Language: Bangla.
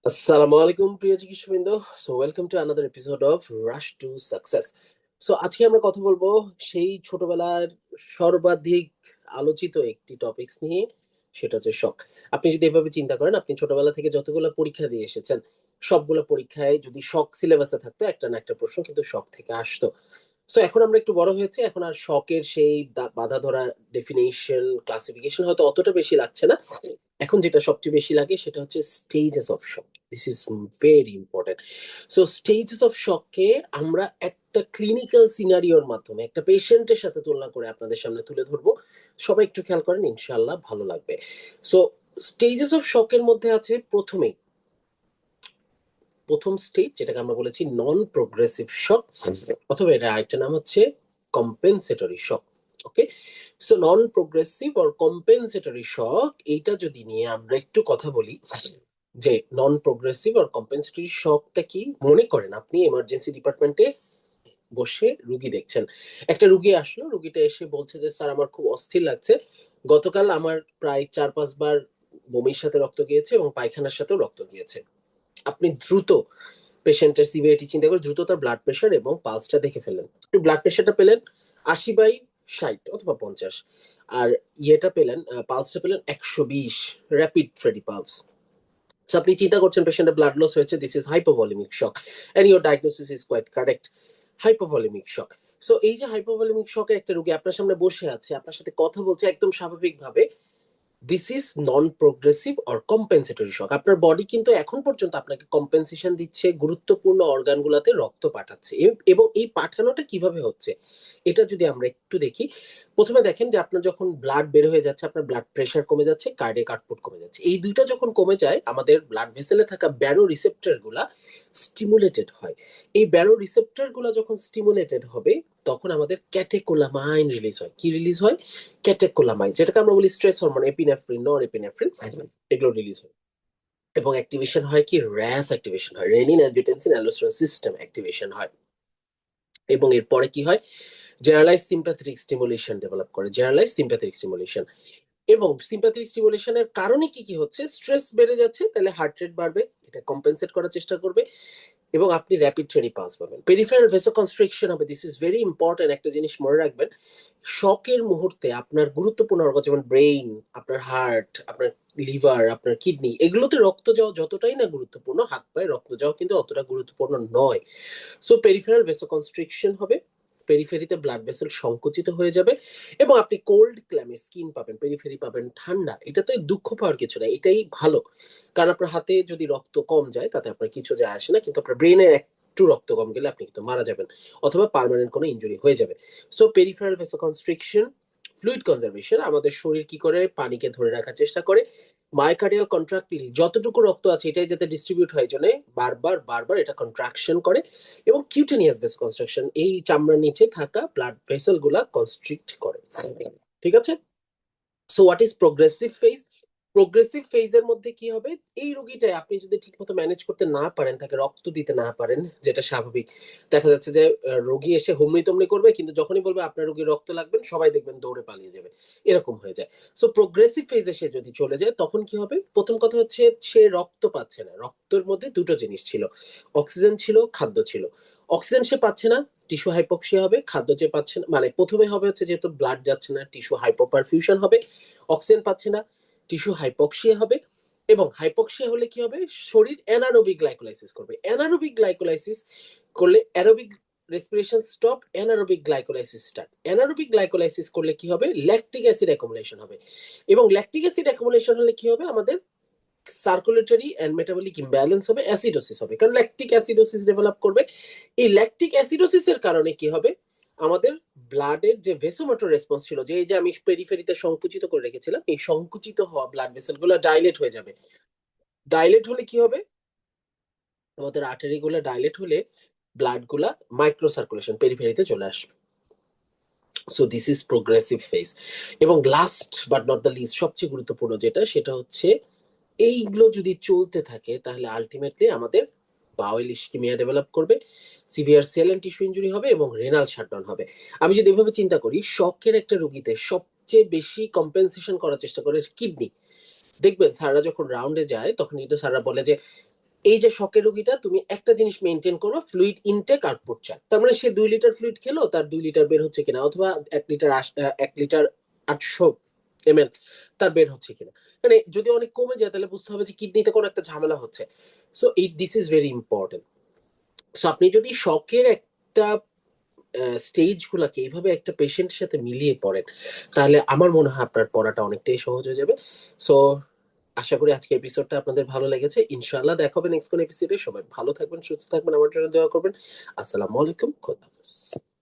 আসসালামু আলাইকুম প্রিয় চিকিৎসকবৃন্দ। So welcome to another episode of rush to success. So আজকে আমরা কথা বলবো সেই ছোটবেলার সর্বাধিক আলোচিত একটি টপিকস নিয়ে, সেটা হচ্ছে শখ। আপনি যদি এভাবে চিন্তা করেন, আপনি ছোটবেলা থেকে যতগুলো পরীক্ষা দিয়ে এসেছেন, সবগুলো পরীক্ষায় যদি শখ সিলেবাসে থাকতো, একটা না একটা প্রশ্ন কিন্তু শখ থেকে আসতো। সো এখন আমরা একটু বড় হয়েছি, এখন আর শখের সেই বাঁধা ধরা ডেফিনেশন ক্লাসিফিকেশন হয়তো অতটা বেশি লাগছে না। এখন যেটা সবচেয়ে বেশি লাগে সেটা হচ্ছে stages of shock. This is very important. So stages of শককে আমরা একটা ক্লিনিক্যাল সিনারিওর মাধ্যমে একটা পেশেন্টের সাথে তুলনা করে আপনাদের সামনে তুলে ধরবো। সবাই একটু খেয়াল করেন, ইনশাআল্লাহ ভালো লাগবে। সো স্টেজেস অফ শকের মধ্যে আছে প্রথম স্টেজ, যেটাকে আমরা বলেছি নন প্রোগ্রেসিভ শক, অথবা এটা আরেকটা নাম হচ্ছে compensatory shock. Okay, so non progressive or compensatory shock, এইটা যদি নিয়ে আমরা একটু কথা বলি, যে নন প্রোগ্রেসিভ আর কম্পেনসেটরি শকটা কি। মনে করেন আপনি এমার্জেন্সি ডিপার্টমেন্টে বসে রুগী দেখছেন। একটা রুগী আসলো, রুগীটা এসে বলছে যে স্যার আমার খুব অস্থির লাগছে, গতকাল আমার প্রায় 4-5 বার বমির সাথে রক্ত গিয়েছে এবং পায়খানার সাথেও রক্ত গিয়েছে। আপনি দ্রুত পেশেন্টের সিভিয়ারিটি চিন্তা করে দ্রুত তার ব্লাড প্রেশার এবং পালসটা দেখে ফেললেন। ব্লাড প্রেশারটা পেলেন 80/60 অথবা 50, আর ইয়েটা পেলেন, পালসটা পেলেন 120, র্যাপিড ফ্রেডি পালস। সো আপনি চিন্তা করছেন পেশেন্টের ব্লাড লস হয়েছে, this is hypovolemic shock, and your diagnosis is quite correct, hypovolemic shock. So এই যে হাইপোভলিমিক শকের একটা রোগী আপনার সামনে বসে আছে, আপনার সাথে কথা বলছে একদম স্বাভাবিকভাবে, this is non progressive or compensatory shock. আপনার বডি কিন্তু এখন পর্যন্ত আপনাকে কম্পেনসেশন দিচ্ছে, গুরুত্বপূর্ণ অর্গানগুলোতে রক্ত পাঠাচ্ছে। এবং এই পাঠানোটা কিভাবে হচ্ছে এটা যদি আমরা একটু দেখি, প্রথমে দেখেন যে আপনার যখন ব্লাড বের হয়ে যাচ্ছে, আপনার ব্লাড প্রেশার কমে যাচ্ছে, কার্ডিয়াক আউটপুট কমে যাচ্ছে। এই দুইটা যখন কমে যায়, আমাদের ব্লাড ভেসেলে থাকা ব্যারো রিসেপ্টর গুলা স্টিমুলেটেড হয়। এই ব্যারো রিসেপ্টর গুলা যখন স্টিমুলেটেড হবে, তখন আমাদের ক্যাটেকোলামাইন রিলিজ হয়। কি রিলিজ হয়? ক্যাটেকোলামাইন, যেটাকে আমরা বলি স্ট্রেস হরমোন, এপিনেফ্রিন, নর এপিনেফ্রিন, এগুলো রিলিজ হয়। এবং অ্যাক্টিভেশন হয় কি? র্যাস অ্যাক্টিভেশন হয়, renin angiotensin aldosterone system activation হয়। এবং এরপরে কি হয়? জেনারেলাইজ সিম্প্যাথেটিক স্টিমুলেশন ডেভেলপ করে, জেনারেলাইজ সিম্প্যাথেটিক স্টিমুলেশন। এবং সিম্প্যাথেটিক স্টিমুলেশনের কারণে কি কি হচ্ছে? স্ট্রেস বেড়ে যাচ্ছে, তাহলে হার্ট রেট বাড়বে, এটা কম্পেনসেট করার চেষ্টা করবে, এবং আপনি র্যাপিড ট্রেনি পালস পাবেন। পেরিফেরাল ভেসোকনস্ট্রিকশন হবে, দিস ইজ ভেরি ইম্পর্টেন্ট। একটা জিনিস মনে রাখবেন, শকের মুহূর্তে আপনার গুরুত্বপূর্ণ অর্গান যেমন ব্রেইন, আপনার হার্ট, আপনার লিভার, আপনার কিডনি, এগুলোতে রক্ত যাওয়া যতটাই না গুরুত্বপূর্ণ, হাত পায়ে রক্ত যাওয়া কিন্তু অতটা গুরুত্বপূর্ণ নয়। সো পেরিফেরাল ভেসোকনস্ট্রিকশন হবে, পেরিফেরিতে ব্লাড ভেসেল সংকুচিত হয়ে যাবে, এবং আপনি কোল্ড ক্ল্যামে স্কিন পাবেন, পেরিফেরি পাবেন ঠান্ডা। এটা তো দুঃখ পাওয়ার কিছু না, এটাই ভালো। কারণ আপনার হাতে যদি রক্ত কম যায় তাতে আপনার কিছু যায় আসে না, কিন্তু আপনার ব্রেনের একটু রক্ত কম গেলে আপনি কিন্তু মারা যাবেন, অথবা পার্মানেন্ট কোনো ইনজুরি হয়ে যাবে। সো পেরিফেরাল ভেসোকনস্ট্রিকশন, ফ্লুইড কনজারভেশন, আমাদের শরীর কি করে পানিকে ধরে রাখার চেষ্টা করে। মায়োকার্ডিয়াল কন্ট্রাক্টিল, যতটুকু রক্ত আছে এটাই যাতে ডিস্ট্রিবিউট হয়, জন্য বারবার বারবার এটা কন্ট্রাকশন করে। এবং কিউটেনিয়াস ভেসো কনস্ট্রাকশন, এই চামড়ার নিচে থাকা ব্লাড ভেসেল গুলা কনস্ট্রিক্ট করে। ঠিক আছে? So what is progressive phase? Progressive ফেজের মধ্যে কি হবে? এই রোগীটাই আপনি যদি ঠিক মতো ম্যানেজ করতে না পারেন, তাকে রক্ত দিতে না পারেন, যেটা স্বাভাবিক, দেখা যাচ্ছে যে রোগী এসে হুমড়ি তুমড়ি করবে, কিন্তু যখনই বলবে আপনার রোগীর রক্ত লাগবে, সবাই দেখবেন দৌড়ে পালিয়ে যাবে, এরকম হয়ে যায়। সো প্রোগ্রেসিভ ফেজে সে যদি চলে যায়, তখন কি হবে? প্রথম কথা হচ্ছে সে রক্ত পাচ্ছে না। রক্তের মধ্যে দুটো জিনিস ছিল, অক্সিজেন ছিল, খাদ্য ছিল। অক্সিজেন সে পাচ্ছে না, টিস্যু হাইপক্সিয়া হবে। খাদ্য যে পাচ্ছে না, মানে প্রথমে হবে হচ্ছে যেহেতু ব্লাড যাচ্ছে না, টিস্যু হাইপোপারফিউশন হবে। অক্সিজেন পাচ্ছে না, টিস্যু হাইপক্সিয়া হবে। এবং হাইপক্সিয়া হলে কি হবে? শরীর অ্যানারোবিক গ্লাইকোলাইসিস করবে। অ্যানারোবিক গ্লাইকোলাইসিস করলে aerobic respiration stop, anaerobic glycolysis start. Anaerobic glycolysis করলে কি হবে? ল্যাকটিক অ্যাসিড অ্যাকুমুলেশন হবে। এবং ল্যাকটিক অ্যাসিড অ্যাকুমুলেশন হলে কি হবে? আমাদের সার্কুলেটরি অ্যান্ড মেটাবলিক ইমব্যালেন্স হবে, অ্যাসিডোসিস হবে, কারণ ল্যাকটিক অ্যাসিডোসিস ডেভেলপ করবে। এই ল্যাকটিক অ্যাসিডোসিসের কারণে কি হবে? আমাদের ব্লাডের যে ভেসোমোটর রেসপন্স ছিল, যে এই যে আমি পেরিফেরিতে সংকুচিত করে রেখেছিলাম, এই সংকুচিত হওয়া ব্লাড ভেসেল গুলো ডাইলেট হয়ে যাবে। ডাইলেট হলে কি হবে? আমাদের আর্টারি গুলো ডাইলেট হলে ব্লাড গুলা মাইক্রো সার্কুলেশন পেরিফেরিতে চলে আসবে। So this is progressive phase. এবং last but not the least, সবচেয়ে গুরুত্বপূর্ণ যেটা, সেটা হচ্ছে এইগুলো যদি চলতে থাকে, তাহলে আলটিমেটলি আমাদের বাওয়েল ইস্কিমিয়া ডেভেলপ করবে, severe cell and tissue injury হবে, এবং রেনাল শাটডাউন হবে। আমি যদি এভাবে চিন্তা করি, শকের একটা রোগীতে সবচেয়ে বেশি কম্পেনসেশন করার চেষ্টা করে কিডনি। দেখবেন স্যাররা যখন রাউন্ডে যায়, তখন কিন্তু স্যাররা বলে যে এই যে শকের রোগীটা, তুমি একটা জিনিস মেনটেন করো, ফ্লুইড ইনটেক আউটপুট চার্ট। তার মানে সে 2 লিটার ফ্লুইড খেলো, তার 2 লিটার বের হচ্ছে কিনা, অথবা 1 লিটার 800 ml তার বের হচ্ছে কিনা। মানে যদি অনেক কমে যায় তাহলে বুঝতে হবে যে কিডনিতে কোনো একটা ঝামেলা হচ্ছে। So this is very important. So আপনি যদি শকের একটা স্টেজ গুলাকে এইভাবে একটা পেশেন্টের সাথে মিলিয়ে পড়েন, তাহলে আমার মনে হয় আপনার পড়াটা অনেকটাই সহজ হয়ে যাবে। সো আশা করি আজকে এপিসোডটা আপনাদের ভালো লেগেছে। ইনশাআল্লাহ দেখা হবে নেক্সট কোন এপিসোডে। সবাই ভালো থাকবেন, সুস্থ থাকবেন, আমার জন্য দোয়া করবেন। আসসালামু আলাইকুম, খোদা হাফেজ।